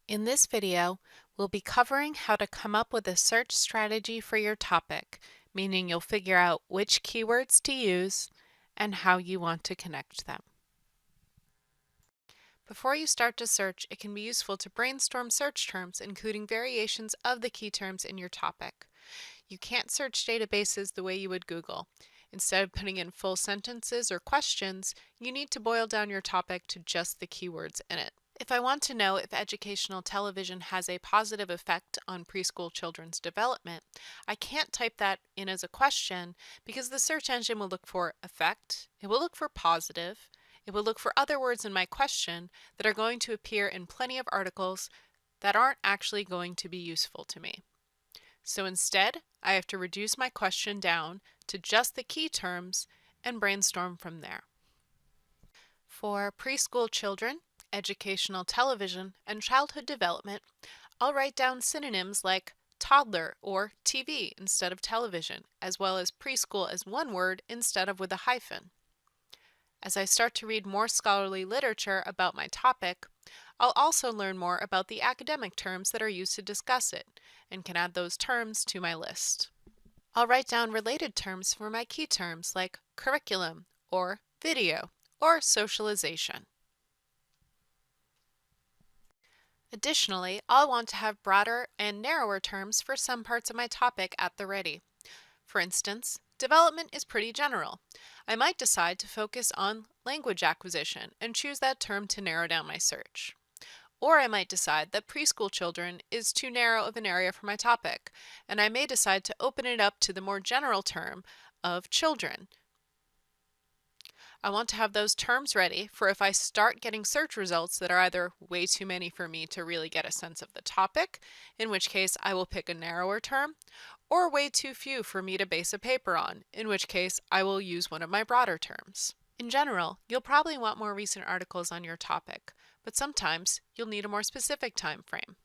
In this video, we'll be covering how to come up with a search strategy for your topic, meaning you'll figure out which keywords to use and how you want to connect them. Before you start to search, it can be useful to brainstorm search terms, including variations of the key terms in your topic. You can't search databases the way you would Google. Instead of putting in full sentences or questions, you need to boil down your topic to just the keywords in it. If I want to know if educational television has a positive effect on preschool children's development, I can't type that in as a question because the search engine will look for effect, it will look for positive, it will look for other words in my question that are going to appear in plenty of articles that aren't actually going to be useful to me. So instead, I have to reduce my question down to just the key terms and brainstorm from there. For preschool children, educational television, and childhood development, I'll write down synonyms like toddler or TV instead of television, as well as preschool as one word instead of with a hyphen. As I start to read more scholarly literature about my topic, I'll also learn more about the academic terms that are used to discuss it, and can add those terms to my list. I'll write down related terms for my key terms like curriculum, or video, or socialization. Additionally, I'll want to have broader and narrower terms for some parts of my topic at the ready. For instance, development is pretty general. I might decide to focus on language acquisition and choose that term to narrow down my search. Or I might decide that preschool children is too narrow of an area for my topic, and I may decide to open it up to the more general term of children. I want to have those terms ready for if I start getting search results that are either way too many for me to really get a sense of the topic, in which case I will pick a narrower term, or way too few for me to base a paper on, in which case I will use one of my broader terms. In general, you'll probably want more recent articles on your topic, but sometimes you'll need a more specific time frame.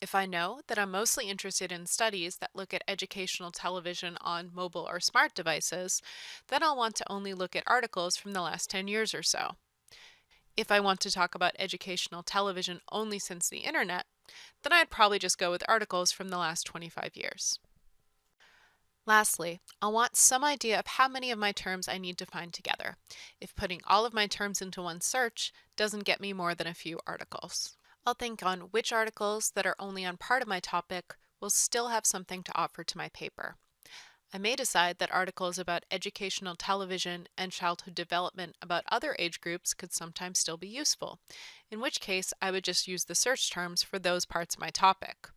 If I know that I'm mostly interested in studies that look at educational television on mobile or smart devices, then I'll want to only look at articles from the last 10 years or so. If I want to talk about educational television only since the internet, then I'd probably just go with articles from the last 25 years. Lastly, I'll want some idea of how many of my terms I need to find together, if putting all of my terms into one search doesn't get me more than a few articles. I'll think on which articles that are only on part of my topic will still have something to offer to my paper. I may decide that articles about educational television and childhood development about other age groups could sometimes still be useful, in which case I would just use the search terms for those parts of my topic.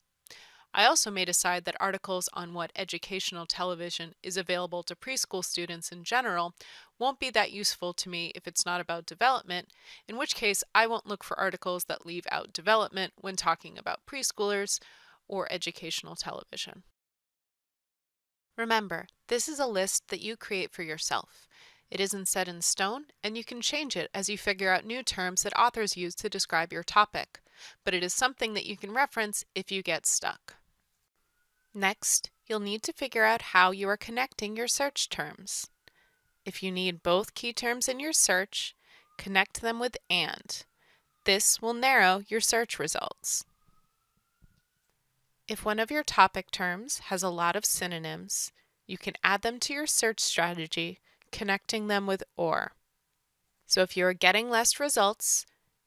I also may decide that articles on what educational television is available to preschool students in general won't be that useful to me if it's not about development, in which case I won't look for articles that leave out development when talking about preschoolers or educational television. Remember, this is a list that you create for yourself. It isn't set in stone, and you can change it as you figure out new terms that authors use to describe your topic, but it is something that you can reference if you get stuck. Next, you'll need to figure out how you are connecting your search terms. If you need both key terms in your search, connect them with AND. This will narrow your search results. If one of your topic terms has a lot of synonyms, you can add them to your search strategy, connecting them with OR. So if you are getting less results,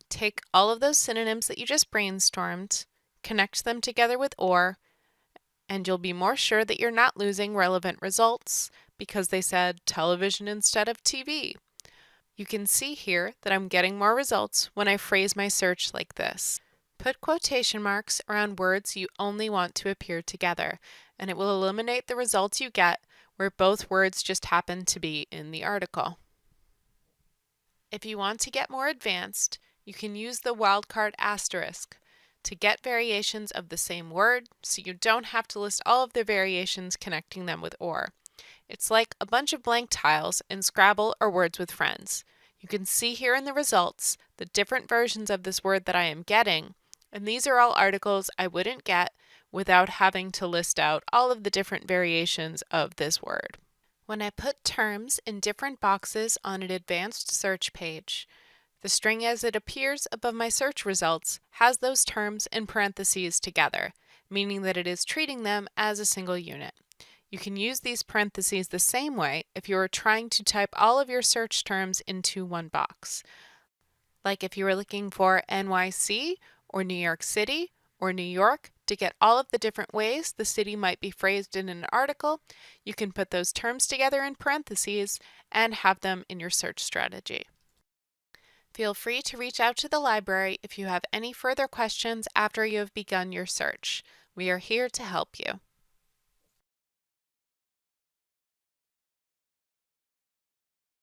take all of those synonyms that you just brainstormed, connect them together with OR, and you'll be more sure that you're not losing relevant results because they said television instead of TV. You can see here that I'm getting more results when I phrase my search like this. Put quotation marks around words you only want to appear together, and it will eliminate the results you get where both words just happen to be in the article. If you want to get more advanced, you can use the wildcard asterisk to get variations of the same word, so you don't have to list all of the variations connecting them with OR. It's like a bunch of blank tiles in Scrabble or Words with Friends. You can see here in the results the different versions of this word that I am getting, and these are all articles I wouldn't get without having to list out all of the different variations of this word. When I put terms in different boxes on an advanced search page, The string as it appears above my search results has those terms in parentheses together, meaning that it is treating them as a single unit. You can use these parentheses the same way if you are trying to type all of your search terms into one box. Like if you were looking for NYC or New York City or New York to get all of the different ways the city might be phrased in an article, you can put those terms together in parentheses and have them in your search strategy. Feel free to reach out to the library if you have any further questions after you have begun your search. We are here to help you.